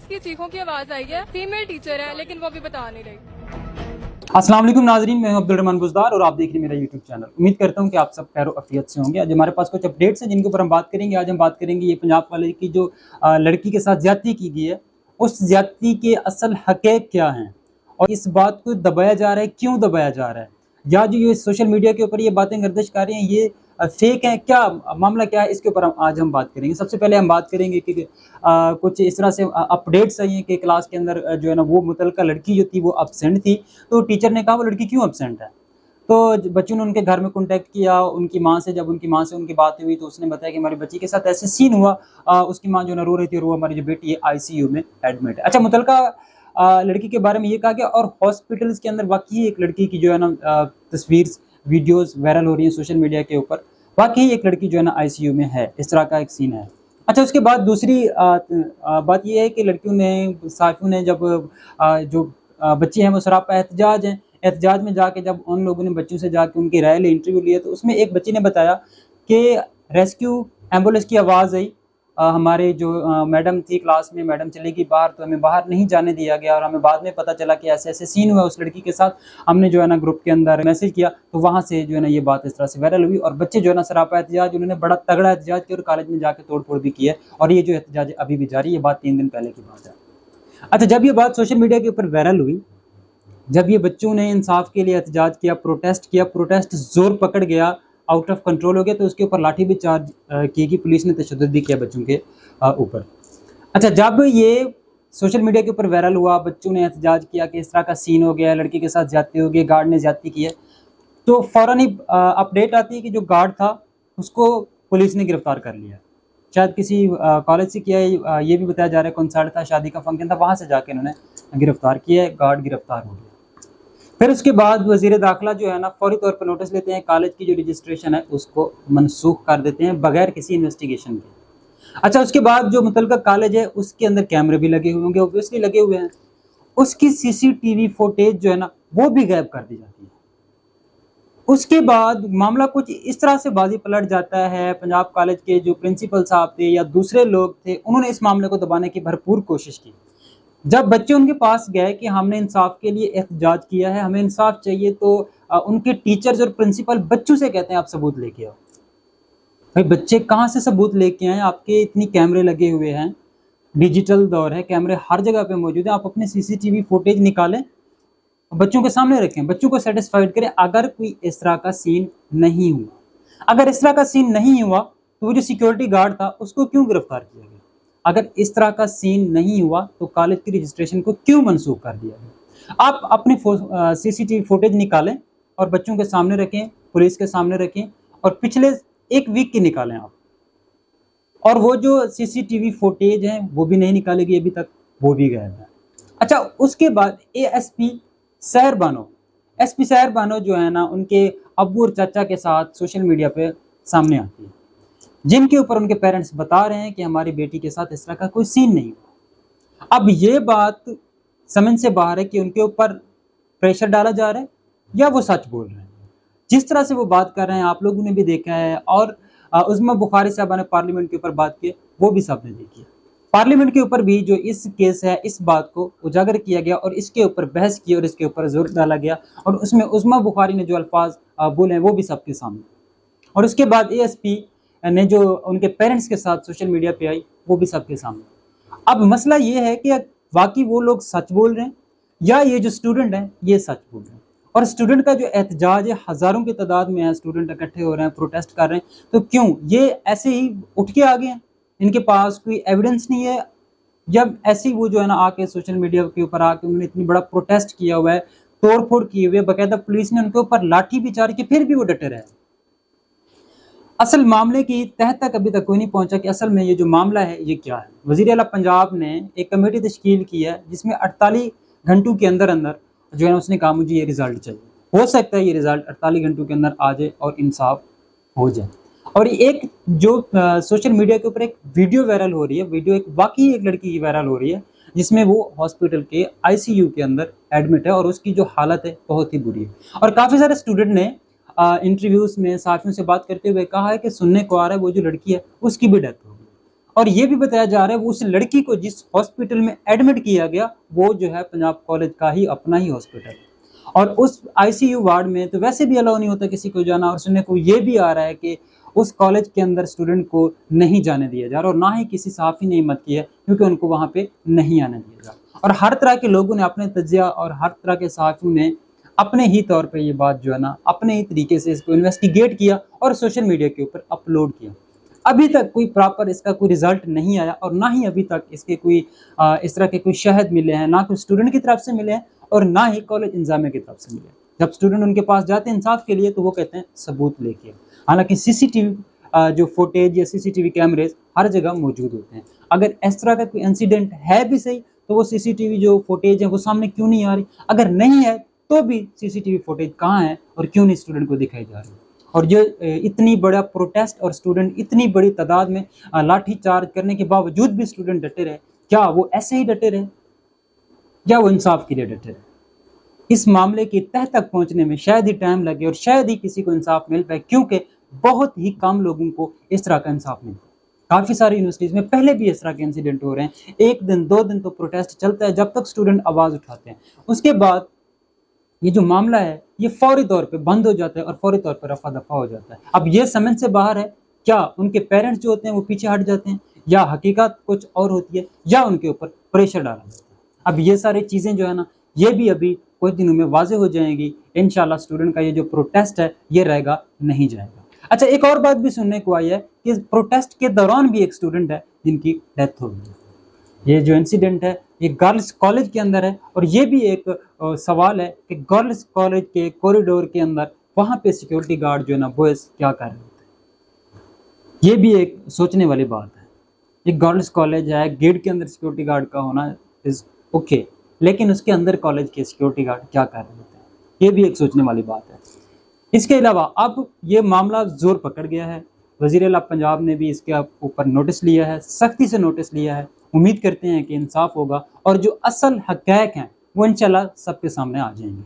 की चीखों की आवाज आई है। फीमेल टीचर है लेकिन वो भी बता नहीं रही। अस्सलाम वालेकुम नाजरीन, मैं अब्दुल रहमान बुज़दार और आप देख रहे हैं मेरा यूट्यूब चैनल। उम्मीद करता हूं कि आप सब खैर आफियत से होंगे। आज हमारे पास कुछ अपडेट्स हैं जिनके ऊपर हम बात करेंगे। आज हम बात करेंगे ये पंजाब वाले की जो लड़की के साथ ज्यादती की गई है, उस ज्यादती के असल हक़ीक़त क्या हैं और इस बात को दबाया जा रहा है, क्यों दबाया जा रहा है, या जो ये सोशल मीडिया के ऊपर ये बातें गर्दिश कर रहे हैं ये फेक हैं, क्या मामला क्या है, इसके ऊपर आज हम बात करेंगे। सबसे पहले हम बात करेंगे कि कुछ इस तरह से अपडेट्स आई हैं कि क्लास के अंदर जो है ना वो मुतलका लड़की जो थी वो अब्सेंट थी, तो टीचर ने कहा वो लड़की क्यों अब्सेंट है। तो बच्चों ने उनके घर में कॉन्टैक्ट किया उनकी माँ से। जब उनकी माँ से उनकी बात हुई तो उसने बताया कि हमारी बच्ची के साथ ऐसे सीन हुआ। उसकी माँ जो ना रो रही थी और वो हमारी जो बेटी है ICU में एडमिट है। अच्छा, मुतलका लड़की के बारे में ये कहा गया और हॉस्पिटल्स के अंदर वाकई एक लड़की की जो है ना तस्वीर वीडियोस वायरल हो रही हैं सोशल मीडिया के ऊपर। वाकई एक लड़की जो है ना ICU में है, इस तरह का एक सीन है। अच्छा, उसके बाद दूसरी बात ये है कि लड़कियों ने साथियों ने जब जो बच्चे हैं वो सरापा एहतजाज हैं, एहतजाज में जाके जब उन लोगों ने बच्चों से जाके उनकी राय ली, इंटरव्यू लिया, तो उसमें एक बच्ची ने बताया कि रेस्क्यू एम्बुलेंस की आवाज़ आई। हमारे जो मैडम थी क्लास में, मैडम चली गई बाहर तो हमें बाहर नहीं जाने दिया गया और हमें बाद में पता चला कि ऐसे ऐसे सीन हुआ उस लड़की के साथ। हमने जो है ना ग्रुप के अंदर मैसेज किया तो वहाँ से जो है ना ये बात इस तरह से वायरल हुई और बच्चे जो है ना सरापा एहतजाज, उन्होंने बड़ा तगड़ा एहतजाज किया और कॉलेज में जाके तोड़ फोड़ भी की है और ये जो एहतजाज अभी भी जारी है। ये बात 3 दिन पहले की बात है। अच्छा, जब ये बात सोशल मीडिया के ऊपर वायरल हुई, जब ये बच्चों ने इंसाफ के लिए एहतजाज किया, प्रोटेस्ट किया, प्रोटेस्ट जोर पकड़ गया, आउट ऑफ कंट्रोल हो गया, तो उसके ऊपर लाठी भी चार्ज की गई, पुलिस ने तशद्दुद भी किया बच्चों के ऊपर। अच्छा, जब ये सोशल मीडिया के ऊपर वायरल हुआ, बच्चों ने एहतजाज किया कि इस तरह का सीन हो गया, लड़की के साथ ज्यादती हो गई, गार्ड ने ज्यादती की है, तो फौरन ही अपडेट आती है कि जो गार्ड था उसको पुलिस ने गिरफ्तार कर लिया। शायद किसी कॉलेज से किया है, ये भी बताया जा रहा है, कंसर्ट था, शादी का फंक्शन था, वहाँ से जाके इन्होंने गिरफ्तार किया है, गार्ड गिरफ्तार हो गया। फिर उसके बाद वजीर दाखिला जो है ना फौरी तौर पर नोटिस लेते हैं, कॉलेज की जो रजिस्ट्रेशन है उसको मनसूख कर देते हैं बगैर किसी इन्वेस्टिगेशन के। अच्छा, उसके बाद जो मुतलका कॉलेज है उसके अंदर कैमरे भी लगे हुए होंगे, ऑब्वियसली लगे हुए हैं, उसकी CCTV फुटेज जो है ना वो भी गायब कर दी जाती है। उसके बाद मामला कुछ इस तरह से बाजी पलट जाता है। पंजाब कॉलेज के जो प्रिंसिपल साहब थे या दूसरे लोग थे, उन्होंने इस मामले को दबाने की भरपूर कोशिश की। जब बच्चे उनके पास गए कि हमने इंसाफ के लिए एहतजाज किया है, हमें इंसाफ चाहिए, तो उनके टीचर्स और प्रिंसिपल बच्चों से कहते हैं आप सबूत लेके आओ। भाई बच्चे कहाँ से सबूत लेके आए? आपके इतनी कैमरे लगे हुए हैं, डिजिटल दौर है, कैमरे हर जगह पे मौजूद है, आप अपने CCTV फुटेज निकालें, बच्चों के सामने रखें, बच्चों को सेटिस्फाइड करें। अगर कोई इस तरह का सीन नहीं हुआ, अगर इस तरह का सीन नहीं हुआ तो वो जो सिक्योरिटी गार्ड था उसको क्यों गिरफ्तार किया गया? अगर इस तरह का सीन नहीं हुआ तो कॉलेज की रजिस्ट्रेशन को क्यों मनसूख कर दिया गया? आप अपने CCTV फुटेज निकालें और बच्चों के सामने रखें, पुलिस के सामने रखें और पिछले 1 वीक की निकालें आप। और वो जो CCTV फुटेज हैं वो भी नहीं निकालेगी अभी तक, वो भी गायब है। अच्छा, उसके बाद ASP सहर बानो, SP सहर बानो जो है ना उनके अब्बू और चाचा के साथ सोशल मीडिया पे सामने आती है, जिनके ऊपर उनके पेरेंट्स बता रहे हैं कि हमारी बेटी के साथ इस तरह का कोई सीन नहीं हुआ। अब ये बात समझ से बाहर है कि उनके ऊपर प्रेशर डाला जा रहा है या वो सच बोल रहे हैं। जिस तरह से वो बात कर रहे हैं आप लोगों ने भी देखा है और उस्मा बुखारी साहबा ने पार्लियामेंट के ऊपर बात की, वो भी सबने देखी है। पार्लियामेंट के ऊपर भी जो इस केस है, इस बात को उजागर किया गया और इसके ऊपर बहस की और इसके ऊपर जोर डाला गया और उसमें उस्मा बुखारी ने जो अल्फाज बोले हैं वो भी सबके सामने। और उसके बाद ASP ने जो उनके पेरेंट्स के साथ सोशल मीडिया पे आई वो भी सबके सामने। अब मसला ये है कि वाकई वो लोग सच बोल रहे हैं या ये जो स्टूडेंट हैं ये सच बोल रहे हैं। और स्टूडेंट का जो एहतजाज है, हज़ारों की तादाद में है, स्टूडेंट इकट्ठे हो रहे हैं, प्रोटेस्ट कर रहे हैं, तो क्यों ये ऐसे ही उठ के आ गए हैं? इनके पास कोई एविडेंस नहीं है? जब ऐसे ही वो जो है ना आके सोशल मीडिया के ऊपर आके उन्होंने इतनी बड़ा प्रोटेस्ट किया हुआ है, तोड़ फोड़ किए हुए, बाकायदा पुलिस ने उनके ऊपर लाठी भी चार की, फिर भी वो डटे रहे। असल मामले की तह तक अभी तक कोई नहीं पहुंचा कि असल में ये जो मामला है ये क्या है। वज़ीर आला पंजाब ने एक कमेटी तश्कील की है जिसमें 48 घंटों के अंदर अंदर जो है उसने कहा मुझे ये रिजल्ट चाहिए। हो सकता है ये रिजल्ट 48 घंटों के अंदर आ जाए और इंसाफ हो जाए। और एक जो सोशल मीडिया के ऊपर एक वीडियो वायरल हो रही है, वीडियो एक वाकई एक लड़की की वायरल हो रही है जिसमें वो हॉस्पिटल के ICU के अंदर एडमिट है और उसकी जो हालत है बहुत ही बुरी है। और काफ़ी सारे स्टूडेंट ने इंटरव्यूज़ में साथियों से बात करते हुए कहा है कि सुनने को आ रहा है वो जो लड़की है उसकी भी डेथ हो गई और ये भी बताया जा रहा है वो उस लड़की को जिस हॉस्पिटल में एडमिट किया गया वो जो है पंजाब कॉलेज का ही अपना ही हॉस्पिटल, और उस आईसीयू वार्ड में तो वैसे भी अलाउ नहीं होता किसी को जाना, और सुनने को ये भी आ रहा है कि उस कॉलेज के अंदर स्टूडेंट को नहीं जाने दिया जा रहा, और ना ही किसी सहाफ़ी ने हिम्मत की है क्योंकि उनको वहाँ पे नहीं आने दिया जा रहा। और हर तरह के लोगों ने अपने तजिया और हर तरह के सहाफ़ियों ने अपने ही तौर पे ये बात जो है ना अपने ही तरीके से इसको इन्वेस्टिगेट किया और सोशल मीडिया के ऊपर अपलोड किया। अभी तक कोई प्रॉपर इसका कोई रिजल्ट नहीं आया, और ना ही अभी तक इसके कोई इस तरह के कोई शहद मिले हैं, ना कोई स्टूडेंट की तरफ से मिले हैं और ना ही कॉलेज इंतजामिया की तरफ से मिले। जब स्टूडेंट उनके पास जाते हैं इंसाफ के लिए तो वो कहते हैं सबूत लेके। हालांकि सीसीटीवी जो फुटेज या सीसीटीवी कैमरेज हर जगह मौजूद होते हैं। अगर इस तरह का कोई इंसिडेंट है भी सही तो वो सीसीटीवी जो फुटेज है वो सामने क्यों नहीं आ रही, अगर नहीं है तो भी सीसीटीवी फुटेज कहाँ है और क्यों नहीं स्टूडेंट को दिखाई जा रही। और जो इतनी बड़ा प्रोटेस्ट और स्टूडेंट इतनी बड़ी तादाद में लाठी चार्ज करने के बावजूद भी स्टूडेंट डटे रहे, क्या वो ऐसे ही डटे रहे या वो इंसाफ के लिए डटे रहे? इस मामले की तह तक पहुंचने में शायद ही टाइम लगे और शायद ही किसी को इंसाफ मिल पाए, क्योंकि बहुत ही कम लोगों को इस तरह का इंसाफ मिलता है। काफ़ी सारी यूनिवर्सिटीज़ में पहले भी इस तरह के इंसिडेंट हो रहे हैं, 1 दिन 2 दिन तो प्रोटेस्ट चलता है जब तक स्टूडेंट आवाज़ उठाते हैं, उसके बाद ये जो मामला है ये फौरी तौर पे बंद हो जाता है और फौरी तौर पर रफा दफा हो जाता है। अब ये समझ से बाहर है, क्या उनके पेरेंट्स जो होते हैं वो पीछे हट जाते हैं या हकीकत कुछ और होती है या उनके ऊपर प्रेशर डाला जाता है। अब ये सारी चीज़ें जो है ना ये भी अभी कुछ दिनों में वाज़ेह हो जाएंगी। इंशाल्लाह स्टूडेंट का ये जो प्रोटेस्ट है ये रहेगा नहीं जाएगा। अच्छा, एक और बात भी सुनने को आई है कि प्रोटेस्ट के दौरान भी एक स्टूडेंट है जिनकी डेथ हो गई। ये जो इंसिडेंट है ये गर्ल्स कॉलेज के अंदर है, और ये भी एक सवाल है कि गर्ल्स कॉलेज के कॉरिडोर के अंदर वहाँ पे सिक्योरिटी गार्ड जो है ना बॉयज़ क्या कर रहे होते हैं, ये भी एक सोचने वाली बात है। ये गर्ल्स कॉलेज है, गेट के अंदर सिक्योरिटी गार्ड का होना इज ओके, लेकिन उसके अंदर कॉलेज के सिक्योरिटी गार्ड क्या कर रहे होते हैं, ये भी एक सोचने वाली बात है। इसके अलावा अब ये मामला जोर पकड़ गया है, वज़ीर आला पंजाब ने भी इसके ऊपर नोटिस लिया है, सख्ती से नोटिस लिया है। उम्मीद करते हैं कि इंसाफ होगा और जो असल हक़ाइक़ हैं वो इंशाल्लाह सबके सामने आ जाएंगे।